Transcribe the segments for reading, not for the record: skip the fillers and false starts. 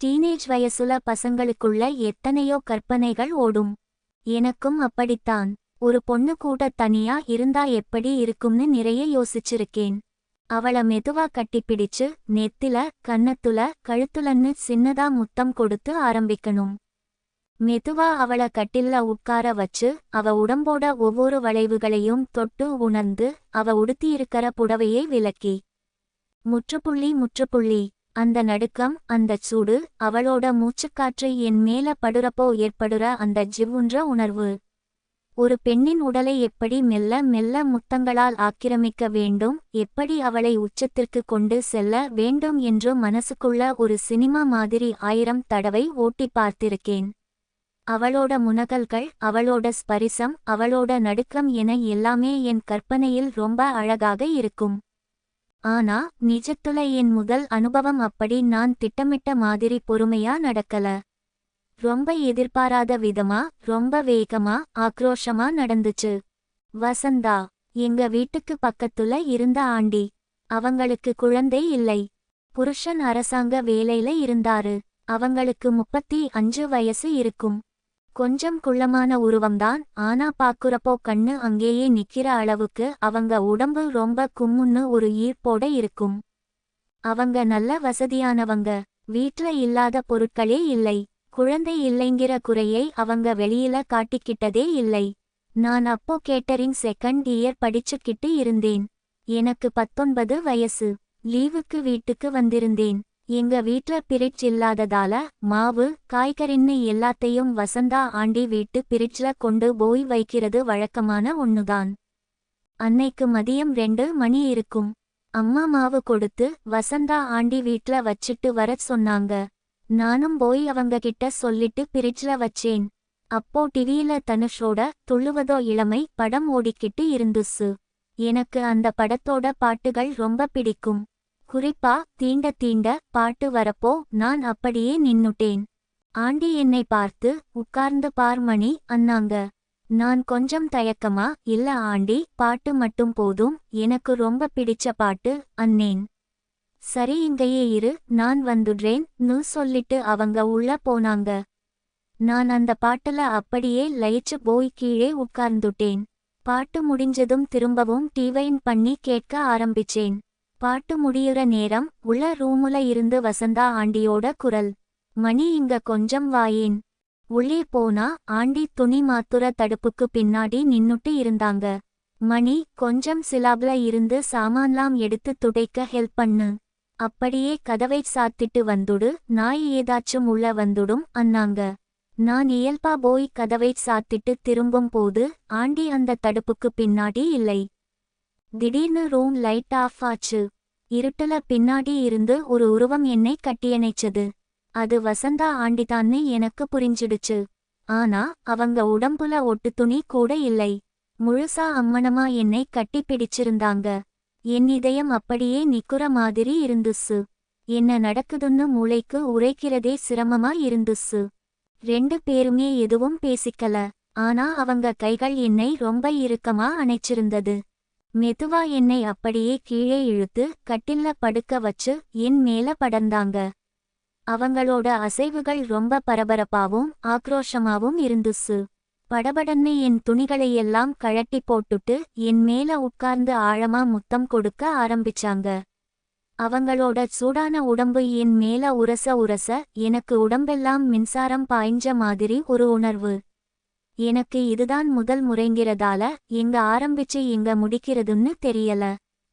Teenage வயசுல பசங்களுக்குள்ள எத்தனையோ கற்பனைகள் ஓடும். எனக்கும் அப்படித்தான். ஒரு பொண்ணு கூட தனியா இருந்தா எப்படி இருக்கும்னு நிறைய யோசிச்சிருக்கேன். அவள மெதுவா கட்டிப்பிடிச்சு நெத்தில கன்னத்துல கழுத்துலன்னு சின்னதா முத்தம் கொடுத்து ஆரம்பிக்கணும். மெதுவா அவள கட்டில்ல உட்கார வச்சு அவ உடம்போட ஒவ்வொரு வளைவுகளையும் தொட்டு உணர்ந்து அவ உடுத்தியிருக்கிற புடவையை விலக்கி முற்றுப்புள்ளி அந்த நடுக்கம், அந்தச் சூடு, அவளோட மூச்சுக்காற்று என் மேல படுறப்போ ஏற்படுற அந்த ஜிவ்வுன்ற உணர்வு. ஒரு பெண்ணின் உடலை எப்படி மெல்ல மெல்ல முத்தங்களால் ஆக்கிரமிக்க வேண்டும், எப்படி அவளை உச்சத்திற்கு கொண்டு செல்ல வேண்டும் என்று மனசுக்குள்ள ஒரு சினிமா மாதிரி 1000 தடவை ஓட்டி பார்த்திருக்கேன். அவளோட முனகல்கள், அவளோட ஸ்பரிசம், அவளோட நடுக்கம் என எல்லாமே என் கற்பனையில் ரொம்ப அழகாக இருக்கும். ஆனா நிஜத்துல என் முதல் அனுபவம் அப்படி நான் திட்டமிட்ட மாதிரி பொறுமையா நடக்கல. ரொம்ப எதிர்பாராத விதமா, ரொம்ப வேகமா, ஆக்ரோஷமா நடந்துச்சு. வசந்தா எங்க வீட்டுக்கு பக்கத்துல இருந்த ஆண்டி. அவங்களுக்கு குழந்தை இல்லை. புருஷன் அரசாங்க வேலையில இருந்தாரு. அவங்களுக்கு 35 வயசு இருக்கும். கொஞ்சம் குள்ளமான உருவம்தான். ஆனா பாக்குறப்போ கண்ணு அங்கேயே நிக்கிற அளவுக்கு அவங்க உடம்பு ரொம்ப கும்முன்னு ஒரு ஈர்ப்போட இருக்கும். அவங்க நல்ல வசதியானவங்க. வீட்ல இல்லாத பொருட்களே இல்லை. குழந்தை இல்லைங்கிற குறையை அவங்க வெளியில காட்டிக்கிட்டதே இல்லை. நான் அப்போ கேட்டரிங் செகண்ட் இயர் படிச்சுக்கிட்டு இருந்தேன். எனக்கு 19 வயசு. லீவுக்கு வீட்டுக்கு வந்திருந்தேன். எங்க வீட்ல பிரிட்ஜ் இல்லாததால மாவு, காய்கறின்னு எல்லாத்தையும் வசந்தா ஆண்டி வீட்டு பிரிட்ஜ்ல கொண்டு போய் வைக்கிறது வழக்கமான ஒண்ணுதான். அன்னைக்கு மதியம் 2 மணி இருக்கும். அம்மா மாவு கொடுத்து வசந்தா ஆண்டி வீட்ல வச்சிட்டு வரச் சொன்னாங்க. நானும் போய் அவங்க கிட்ட சொல்லிட்டு பிரிட்ஜ்ல வச்சேன். அப்போ டிவியில தனுஷோட துள்ளுவதோ இளமை படம் ஓடிக்கிட்டு இருந்துச்சு. எனக்கு அந்த படத்தோட பாட்டுகள் ரொம்ப பிடிக்கும். குறிப்பா தீண்ட தீண்ட பாட்டு வரப்போ நான் அப்படியே நின்னுட்டேன். ஆண்டி என்னை பார்த்து உட்கார்ந்து பார் மணி அன்னாங்க. நான் கொஞ்சம் தயக்கமா இல்ல ஆண்டி, பாட்டு மட்டும் போதும், எனக்கு ரொம்ப பிடிச்ச பாட்டு அன்னேன். சரி இங்கேயே இரு, நான் வந்துடுறேன்னு சொல்லிட்டு அவங்க உள்ள போனாங்க. நான் அந்த பாட்டுல அப்படியே லயிச்சு போய் கீழே உட்கார்ந்துட்டேன். பாட்டு முடிஞ்சதும் திரும்பவும் டிவைன் பண்ணி கேட்க ஆரம்பிச்சேன். பாட்டு முடியுற நேரம் உள்ள ரூமுல இருந்து வசந்தா ஆண்டியோட குரல். மணி இங்க கொஞ்சம் வாயேன். உள்ளே போனா ஆண்டி துணி மாத்துற தடுப்புக்கு பின்னாடி நின்னுட்டு இருந்தாங்க. மணி கொஞ்சம் சிலாப்ல இருந்து சாமான்லாம் எடுத்து துடைக்க ஹெல்ப் பண்ணு. அப்படியே கதவை சாத்திட்டு வந்துடு, நாய் ஏதாச்சும் உள்ள வந்துடும் அன்னாங்க. நான் இயல்பா போய் கதவை சாத்திட்டு திரும்பும் போது ஆண்டி அந்த தடுப்புக்கு பின்னாடி இல்லை. திடீர்னு ரூம் லைட் ஆஃப் ஆச்சு. இருட்டுல பின்னாடி இருந்து ஒரு உருவம் என்னை கட்டியணைச்சது. அது வசந்தா ஆண்டிதான்னு எனக்கு புரிஞ்சிடுச்சு. ஆனா அவங்க உடம்புல ஒட்டு துணி கூட இல்லை. முழுசா அம்மனமா என்னை கட்டி பிடிச்சிருந்தாங்க. என் இதயம் அப்படியே நிக்குற மாதிரி இருந்துச்சு. என்ன நடக்குதுன்னு மூளைக்கு உரைக்கிறதே சிரமமா இருந்துச்சு. 2 பேருமே எதுவும் பேசிக்கல. ஆனா அவங்க கைகள் என்னை ரொம்ப இறுக்கமா அணைச்சிருந்தது. மெதுவா என்னை அப்படியே கீழே இழுத்து கட்டில்ல படுக்க வச்சு என் மேல படர்ந்தாங்க. அவங்களோட அசைவுகள் ரொம்ப பரபரப்பாவும் ஆக்ரோஷமாவும் இருந்துச்சு. படபடன்னு என் துணிகளையெல்லாம் கழட்டி போட்டுட்டு என் மேல உட்கார்ந்து ஆழமா முத்தம் கொடுக்க ஆரம்பிச்சாங்க. அவங்களோட சூடான உடம்பு என் மேல உரச உரச எனக்கு உடம்பெல்லாம் மின்சாரம் பாய்ஞ்ச மாதிரி ஒரு உணர்வு. எனக்கு இதுதான் முதல் முறைங்கிறதால எங்க ஆரம்பிச்சு எங்க முடிக்கிறதுன்னு தெரியல.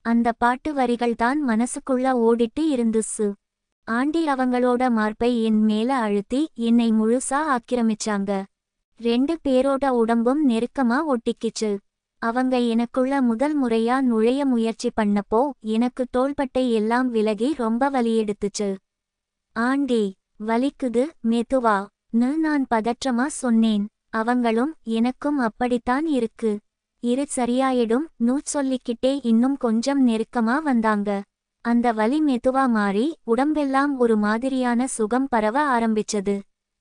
அந்த பாட்டு வரிகள்தான் மனசுக்குள்ள ஓடிட்டு இருந்துச்சு. ஆண்டி அவங்களோட மார்பை என் மேல அழுத்தி என்னை முழுசா ஆக்கிரமிச்சாங்க. 2 பேரோட உடம்பும் நெருக்கமா ஒட்டிக்கிச்சு. அவங்க எனக்குள்ள முதல் முறையா நுழைய முயற்சி பண்ணப்போ எனக்கு தோள்பட்டை எல்லாம் விலகி ரொம்ப வலி எடுத்துச்சு. ஆண்டி, வலிக்குது மெதுவான்னு நான் பதற்றமா சொன்னேன். அவங்களும் எனக்கும் அப்படித்தான் இருக்கு. இரு சரியாயிடும் சொல்லிக்கிட்டே இன்னும் கொஞ்சம் நெருக்கமா வந்தாங்க. அந்த வலி மெதுவா மாறி உடம்பெல்லாம் ஒரு மாதிரியான சுகம் பரவ ஆரம்பிச்சது.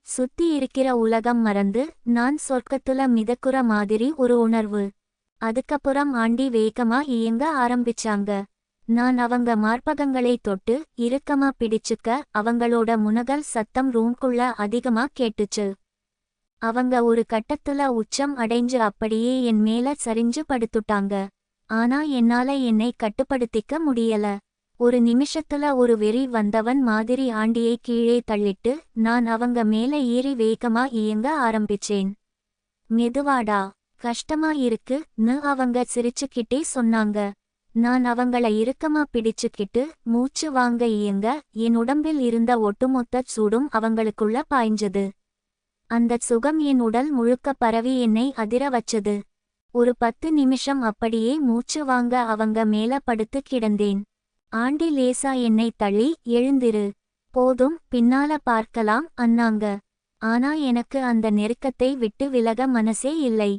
சுத்தி இருக்கிற உலகம் மறந்து நான் சொர்க்கத்துல மிதக்குற மாதிரி ஒரு உணர்வு. அதுக்கப்புறம் ஆண்டி வேகமா இயங்க ஆரம்பிச்சாங்க. நான் அவங்க மார்பகங்களை தொட்டு இறுக்கமா பிடிச்சுக்க அவங்களோட முனகல் சத்தம் ரூம்குள்ள அதிகமா கேட்டுச்சு. அவங்க ஒரு கட்டத்துல உச்சம் அடைஞ்சு அப்படியே என் மேல சரிஞ்சு படுத்துட்டாங்க. ஆனா என்னால என்னை கட்டுப்படுத்திக்க முடியல. ஒரு நிமிஷத்துல ஒரு வெறி வந்தவன் மாதிரி ஆண்டியை கீழே தள்ளிட்டு நான் அவங்க மேல ஏறி வேகமா இயங்க ஆரம்பிச்சேன். மெதுவாடா, கஷ்டமா இருக்குன்னு அவங்க சிரிச்சுக்கிட்டே சொன்னாங்க. நான் அவங்கள இறுக்கமா பிடிச்சுக்கிட்டு மூச்சு வாங்க இயங்க என் உடம்பில் இருந்த ஒட்டுமொத்த சூடும் அவங்களுக்குள்ள பாய்ஞ்சது. அந்த சுகம் என் உடல் முழுக்க பரவி என்னை அதிர வச்சது. ஒரு 10 நிமிஷம் அப்படியே மூச்சு வாங்க அவங்க மேல படுத்து கிடந்தேன். ஆண்டி லேசா என்னை தள்ளி எழுந்திரு, போதும் பின்னால பார்க்கலாம் அன்னாங்க. ஆனா எனக்கு அந்த நெருக்கத்தை விட்டு விலக மனசே இல்லை.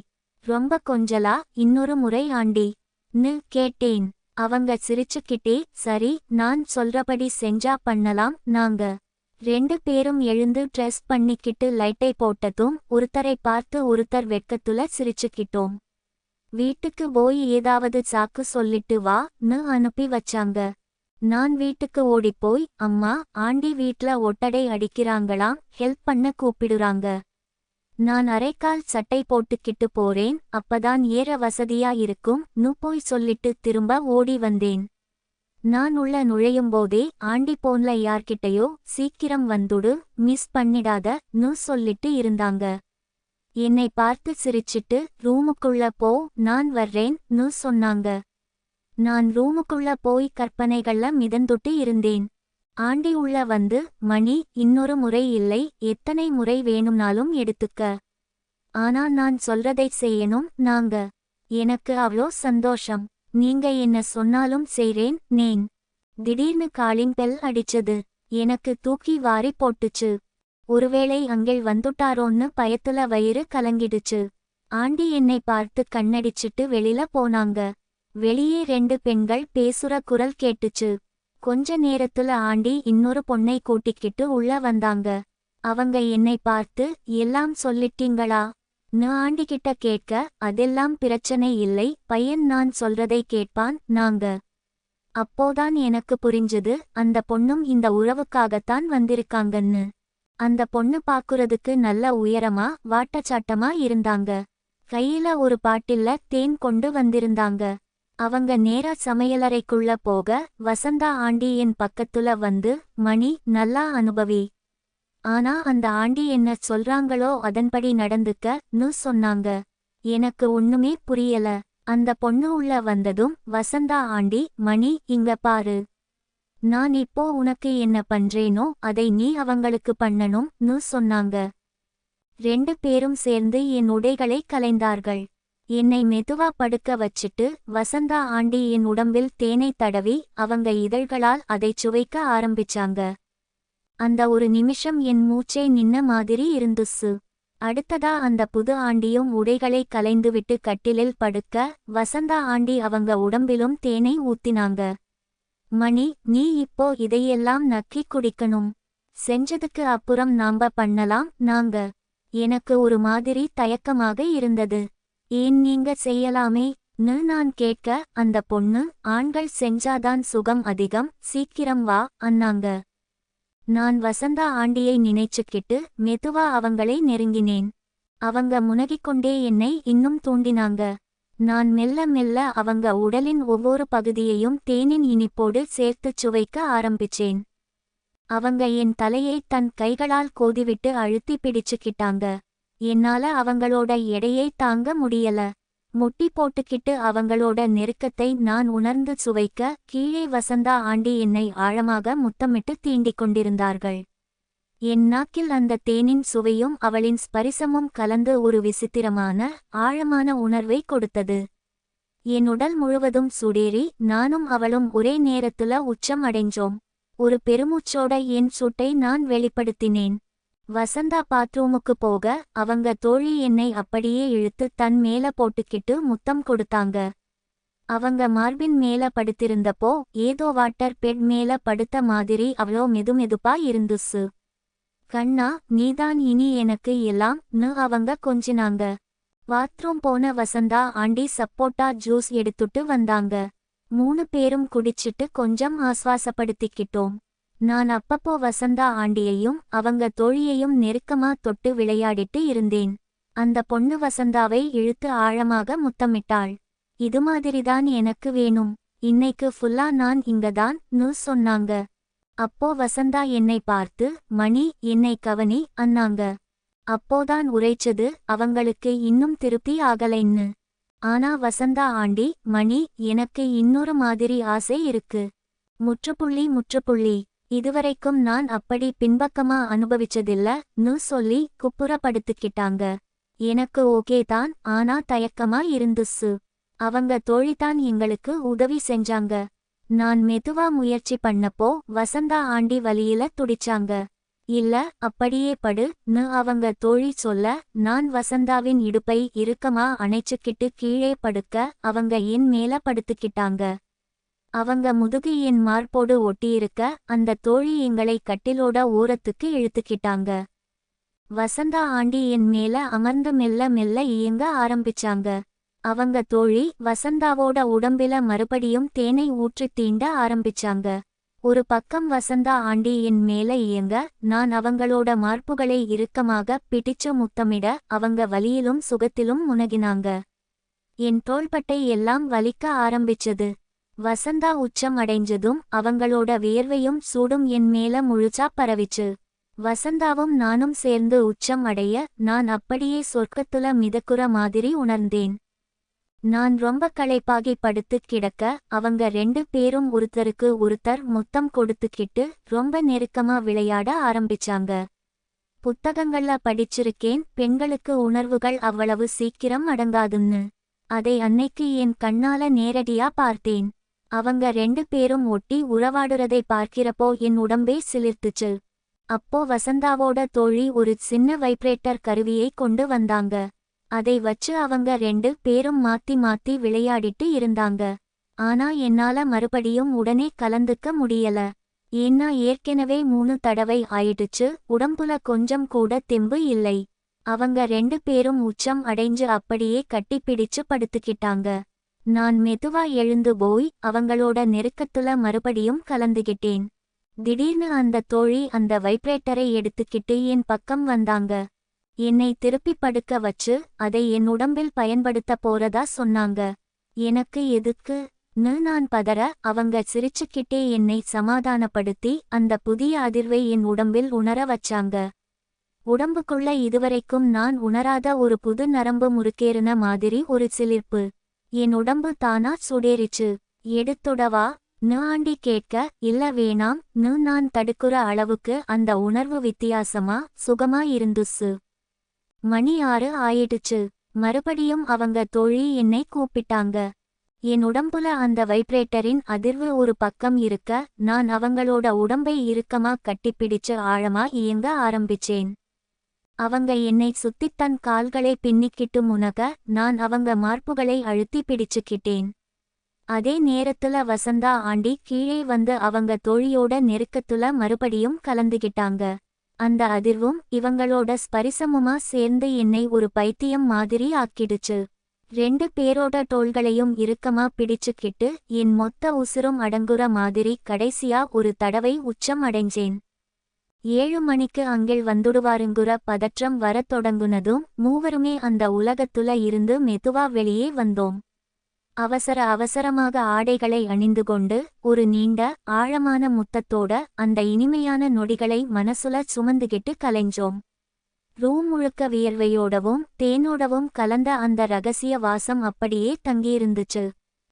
ரொம்ப கொஞ்சலா இன்னொரு முறை ஆண்டி?ன்னு கேட்டேன். அவங்க சிரிச்சுக்கிட்டே சரி, நான் சொல்றபடி செஞ்சா பண்ணலாம் நாங்க. 2 பேரும் எழுந்து ட்ரெஸ் பண்ணிக்கிட்டு லைட்டை போட்டதும் ஒருத்தரை பார்த்து ஒருத்தர் வெட்கத்துல சிரிச்சுக்கிட்டோம். வீட்டுக்கு போய் ஏதாவது சாக்கு சொல்லிட்டு வான்னு அனுப்பி வச்சாங்க. நான் வீட்டுக்கு ஓடிப்போய் அம்மா, ஆண்டி வீட்ல ஒட்டடை அடிக்கிறாங்களாம், ஹெல்ப் பண்ண கூப்பிடுறாங்க. நான் அரைக்கால் சட்டை போட்டுக்கிட்டு போறேன், அப்பதான் ஏற வசதியா இருக்கும்னு போய் சொல்லிட்டு திரும்ப ஓடி வந்தேன். நான் உள்ள நுழையும்போதே ஆண்டி போன்ல யார்கிட்டயோ சீக்கிரம் வந்துடு, மிஸ் பண்ணிடாதன்னு சொல்லிட்டு இருந்தாங்க. என்னை பார்த்து சிரிச்சிட்டு ரூமுக்குள்ள போ, நான் வர்றேன்னு சொன்னாங்க. நான் ரூமுக்குள்ள போய் கற்பனைகள்ல மிதந்துட்டு இருந்தேன். ஆண்டி உள்ள வந்து மணி, இன்னொரு முறை இல்லை, எத்தனை முறை வேணும்னாலும் எடுத்துக்க. ஆனா நான் சொல்றதை செய்யணும் நாங்க. எனக்கு அவ்ளோ சந்தோஷம். நீங்க என்ன சொன்னாலும் செய்றேன் நேன். திடீர்னு காலிங் பெல் அடிச்சது. எனக்கு தூக்கி வாரி போட்டுச்சு. ஒருவேளை அங்கிள் வந்துட்டாரோன்னு பயத்துல வயிறு கலங்கிடுச்சு. ஆண்டி என்னை பார்த்து கண்ணடிச்சிட்டு வெளியில போனாங்க. வெளியே 2 பெண்கள் பேசுற குரல் கேட்டுச்சு. கொஞ்ச நேரத்துல ஆண்டி இன்னொரு பொண்ணை கூட்டிக்கிட்டு உள்ள வந்தாங்க. அவங்க என்னை பார்த்து எல்லாம் சொல்லிட்டீங்களா?ன்னு ஆண்டிகிட்ட கேட்க, அதெல்லாம் பிரச்சனை இல்லை, பையன் நான் சொல்றதை கேட்பான் நாங்க. அப்போதான் எனக்கு புரிஞ்சது, அந்த பொண்ணும் இந்த உறவுக்காகத்தான் வந்திருக்காங்கன்னு. அந்த பொண்ணு பாக்குறதுக்கு நல்ல உயரமா வாட்டச்சாட்டமா இருந்தாங்க. கையில ஒரு பாட்டில்ல தேன் கொண்டு வந்திருந்தாங்க. அவங்க நேரா சமையலறைக்குள்ள போக வசந்தா ஆண்டி என் பக்கத்துல வந்து மணி, நல்லா அனுபவி. ஆனா அந்த ஆண்டி என்ன சொல்றாங்களோ அதன்படி நடந்துக்கன்னு சொன்னாங்க. எனக்கு ஒண்ணுமே புரியல. அந்த பொண்ணு உள்ள வந்ததும் வசந்தா ஆண்டி, மணி இங்க பாரு, நான் இப்போ உனக்கு என்ன பண்றேனோ அதை நீ அவங்களுக்கு பண்ணணும்னு சொன்னாங்க. 2 பேரும் சேர்ந்து என் உடைகளை கலைந்தார்கள். என்னை மெதுவா படுக்க வச்சிட்டு வசந்தா ஆண்டி என் உடம்பில் தேனை தடவி அவங்க இதழ்களால் அதை சுவைக்க ஆரம்பிச்சாங்க. அந்த ஒரு நிமிஷம் என் மூச்சே நின்ன மாதிரி இருந்துச்சு. அடுத்ததா அந்த புது ஆண்டியும் உடைகளை கலைந்துவிட்டு கட்டிலில் படுக்க வசந்தா ஆண்டி அவங்க உடம்பிலும் தேனை ஊத்தினாங்க. மணி, நீ இப்போ இதையெல்லாம் நக்கி குடிக்கணும். செஞ்சதுக்கு அப்புறம் நாம்ப பண்ணலாம் நாங்க. எனக்கு ஒரு மாதிரி தயக்கமாக இருந்தது. ஏன் நீங்க செய்யலாமே?ன்னு நான் கேட்க, அந்த பொண்ணு, ஆண்கள் செஞ்சாதான் சுகம் அதிகம், சீக்கிரம் வா அன்னாங்க. நான் வசந்தா ஆண்டியை நினைச்சுக்கிட்டு மெதுவா அவங்களை நெருங்கினேன். அவங்க முனகிக்கொண்டே என்னை இன்னும் தூண்டினாங்க. நான் மெல்ல மெல்ல அவங்க உடலின் ஒவ்வொரு பகுதியையும் தேனின் இனிப்போடு சேர்த்துச் சுவைக்க ஆரம்பிச்சேன். அவங்க என் தலையை தன் கைகளால் கோதிவிட்டு அழுத்தி பிடிச்சுக்கிட்டாங்க. என்னால அவங்களோட எடையை தாங்க முடியல. முட்டி போட்டுக்கிட்டு அவங்களோட நெருக்கத்தை நான் உணர்ந்து சுவைக்க, கீழே வசந்தா ஆண்டி என்னை ஆழமாக முத்தமிட்டு தீண்டிக் கொண்டிருந்தார்கள். என் நாக்கில் அந்த தேனின் சுவையும் அவளின் ஸ்பரிசமும் கலந்து ஒரு விசித்திரமான, ஆழமான உணர்வை கொடுத்தது. என் உடல் முழுவதும் சுடேறி நானும் அவளும் ஒரே நேரத்துல உச்சம் அடைஞ்சோம். ஒரு பெருமூச்சோட என் சூட்டை நான் வெளிப்படுத்தினேன். வசந்தா பாத்ரூமுக்கு போக அவங்க தோழி என்னை அப்படியே இழுத்து தன் மேல போட்டுக்கிட்டு முத்தம் கொடுத்தாங்க. அவங்க மார்பின் மேல படுத்திருந்தப்போ ஏதோ வாட்டர் பெட் மேல படுத்த மாதிரி அவ்வளோ மெதுமெதுப்பா இருந்துச்சு. கண்ணா, நீதான் இனி எனக்கு எல்லாம்னு அவங்க கொஞ்சினாங்க. பாத்ரூம் போன வசந்தா ஆண்டி சப்போட்டா ஜூஸ் எடுத்துட்டு வந்தாங்க. 3 பேரும் குடிச்சிட்டு கொஞ்சம் ஆஸ்வாசப்படுத்திக்கிட்டோம். நான் அப்பப்போ வசந்தா ஆண்டியையும் அவங்க தோழியையும் நெருக்கமா தொட்டு விளையாடிட்டு இருந்தேன். அந்த பொண்ணு வசந்தாவை இழுத்து ஆழமாக முத்தமிட்டாள். இது மாதிரிதான் எனக்கு வேணும், இன்னைக்கு ஃபுல்லா நான் இங்கதான் சொன்னாங்க. அப்போ வசந்தா என்னை பார்த்து, மணி என்னை கவனி அன்னாங்க. அப்போதான் உரைச்சது அவங்களுக்கு இன்னும் திருப்தி ஆகலைன்னு. ஆனா வசந்தா ஆண்டி, மணி எனக்கு இன்னொரு மாதிரி ஆசை இருக்கு. முற்றுப்புள்ளி. இதுவரைக்கும் நான் அப்படி பின்பக்கமா அனுபவிச்சதில்ல சொல்லி குப்புறப்படுத்திக்கிட்டாங்க. எனக்கு ஓகே தான், ஆனா தயக்கமா இருந்துச்சு. அவங்க தோழிதான் எங்களுக்கு உதவி செஞ்சாங்க. நான் மெதுவா முயற்சி பண்ணப்போ வசந்தா ஆண்டி வலியில துடிச்சாங்க. இல்ல அப்படியே படுன்னு அவங்க தோழி சொல்ல, நான் வசந்தாவின் இடுப்பை இறுக்கமா அணைச்சுக்கிட்டு கீழே படுக்க அவங்க என் மேல படுத்துக்கிட்டாங்க. அவங்க முதுகு என் மார்போடு ஒட்டியிருக்க அந்த தோழி எங்களை கட்டிலோட ஓரத்துக்கு இழுத்துக்கிட்டாங்க. வசந்தா ஆண்டி என் மேல அமர்ந்து மெல்ல மெல்ல இயங்க ஆரம்பிச்சாங்க. அவங்க தோழி வசந்தாவோட உடம்பில மறுபடியும் தேனை ஊற்றி தீண்ட ஆரம்பிச்சாங்க. ஒரு பக்கம் வசந்தா ஆண்டி என் மேல இயங்க, நான் அவங்களோட மார்புகளை இறுக்கமாக பிடிச்சு முத்தமிட அவங்க வலியிலும் சுகத்திலும் முனகினாங்க. என் தோள்பட்டை எல்லாம் வலிக்க ஆரம்பிச்சது. வசந்தா உச்சம் அடைஞ்சதும் அவங்களோட வியர்வையும் சூடும் என் மேல முழுச்சா பரவிச்சு. வசந்தாவும் நானும் சேர்ந்து உச்சம் அடைய நான் அப்படியே சொர்க்கத்துல மிதக்குற மாதிரி உணர்ந்தேன். நான் ரொம்ப களைப்பாகி படுத்து கிடக்க அவங்க 2 பேரும் ஒருத்தருக்கு ஒருத்தர் முத்தம் கொடுத்துக்கிட்டு ரொம்ப நெருக்கமா விளையாட ஆரம்பிச்சாங்க. புத்தகங்கள்ல படிச்சிருக்கேன், பெண்களுக்கு உணர்வுகள் அவ்வளவு சீக்கிரம் அடங்காதுன்னு. அதை அன்னைக்கு என் கண்ணால நேரடியா பார்த்தேன். அவங்க 2 பேரும் ஒட்டி உறவாடுறதை பார்க்கிறப்போ என் உடம்பே சிலிர்த்துச்சு. அப்போ வசந்தாவோட தோழி ஒரு சின்ன வைப்ரேட்டர் கருவியை கொண்டு வந்தாங்க. அதை வச்சு அவங்க 2 பேரும் மாத்தி மாத்தி விளையாடிட்டு இருந்தாங்க. ஆனா என்னால மறுபடியும் உடனே கலந்துக்க முடியல. ஏன்னா ஏற்கனவே 3 தடவை ஆயிடுச்சு, உடம்புல கொஞ்சம் கூட தெம்பு இல்லை. அவங்க 2 பேரும் உச்சம் அடைஞ்சு அப்படியே கட்டிப்பிடிச்சு படுத்துக்கிட்டாங்க. நான் மெதுவா எழுந்து போய் அவங்களோட நெருக்கத்துல மறுபடியும் கலந்துகிட்டேன். திடீர்னு அந்த தோழி அந்த வைப்ரேட்டரை எடுத்துக்கிட்டு என் பக்கம் வந்தாங்க. என்னை திருப்பி படுக்க வச்சு அதை என் உடம்பில் பயன்படுத்த போறதா சொன்னாங்க. எனக்கு எதுக்குன்னு நான் பதற, அவங்க சிரிச்சுக்கிட்டே என்னை சமாதானப்படுத்தி அந்த புதிய அதிர்வை என் உடம்பில் உணர வச்சாங்க. உடம்புக்குள்ள இதுவரைக்கும் நான் உணராத ஒரு புது நரம்பு முறுக்கேறின மாதிரி ஒரு சிலிர்ப்பு. என் உடம்பு தானா சுடேறிச்சு. எடுத்துடவான்னு ஆண்டி கேட்க, இல்ல வேணாம்னு நான் தடுக்குற அளவுக்கு அந்த உணர்வு வித்தியாசமா சுகமா இருந்துச்சு. மணி 6 ஆயிடுச்சு. மறுபடியும் அவங்க தோழி என்னை கூப்பிட்டாங்க. என் உடம்புல அந்த வைப்ரேட்டரின் அதிர்வு ஒரு பக்கம் இருக்க, நான் அவங்களோட உடம்பை இறுக்கமா கட்டிப்பிடிச்சு ஆழமா இயங்க ஆரம்பிச்சேன். அவங்க என்னை சுத்தி தன் கால்களை பின்னிக்கிட்டு முனக, நான் அவங்க மார்புகளை அழுத்தி பிடிச்சுக்கிட்டேன். அதே நேரத்துல வசந்தா ஆண்டி கீழே வந்து அவங்க தோழியோட நெருக்கத்துல மறுபடியும் கலந்துகிட்டாங்க. அந்த அதிர்வும் இவங்களோட ஸ்பரிசமுமா சேர்ந்து என்னை ஒரு பைத்தியம் மாதிரி ஆக்கிடுச்சு. 2 பேரோட தோள்களையும் இறுக்கமா பிடிச்சுக்கிட்டு என் மொத்த உசுரும் அடங்குற மாதிரி கடைசியா ஒரு தடவை உச்சம் அடைஞ்சேன். 7 மணிக்கு அங்கிள் வந்துடுவாருங்குற பதற்றம் வரத் தொடங்குனதும் மூவருமே அந்த உலகத்துல இருந்து மெதுவா வெளியே வந்தோம். அவசரமாக ஆடைகளை அணிந்து கொண்டு ஒரு நீண்ட ஆழமான முத்தத்தோட அந்த இனிமையான நொடிகளை மனசுல சுமந்துகிட்டு கலைஞ்சோம். ரூம் முழுக்க வியர்வையோடவும் தேனோடவும் கலந்த அந்த ரகசிய வாசம் அப்படியே தங்கியிருந்துச்சு.